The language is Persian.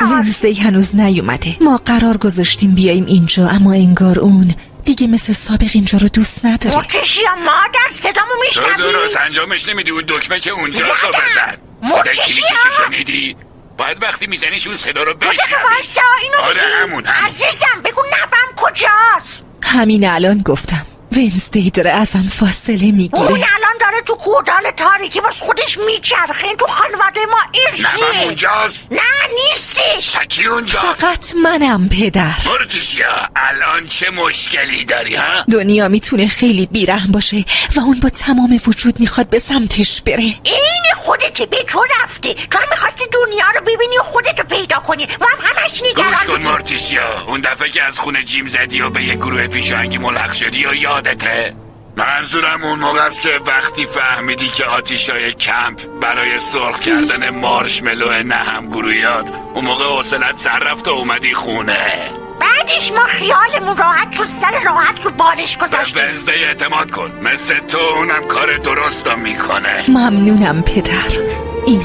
ونزدی هنوز نیومده. ما قرار گذاشتیم بیاییم اینجا، اما انگار اون دیگه مثل سابق اینجا رو دوست نداره. مرتشیا مادر صدامو میشنوی؟ تو درست انجامش نمیدی. اون دکمه که اونجاست رو بزن. صدا کلیکشو شنیدی؟ باید وقتی میزنیش اون صدا رو بشنوی. آره همون. عزیزم بگو نفهم کجاست. همین الان گفتم. ونزدی داره ازم فاصله میگیره. اون الان داره تو گودال تاریکی واس خودش میچرخه. این تو خانواده ما ارثیه. نفهم اونجاست؟ نه نیستش. کی اونجاست؟ فقط منم پدر. مرتشیا الان چه مشکلی داری ها؟ دنیا میتونه خیلی بیرحم باشه و اون با تمام وجود میخواد به سمتش بره. این خودته، به تو رفته. تو هم میخواستی دنیا رو ببینی و خودتو پیدا کنی. ما هم همش نگران گوش کن بودیم. مرتشیا، اون دفعه که از خونه جیم زدی و به یه گروه پیشاهنگی ملحق شدی و یادته؟ منظورم اون موقع است که وقتی فهمیدی که آتیشای کمپ برای سرخ کردن مارشملو نه هم گروهیات، اون موقع حوصله‌ات سر رفت و اومدی خونه. بعدش ما خیالمون راحت شد، سر راحت رو بالش گذاشتیم. به ونزدی اعتماد کن، مثل تو اونم کار درست میکنه. ممنونم پدر. این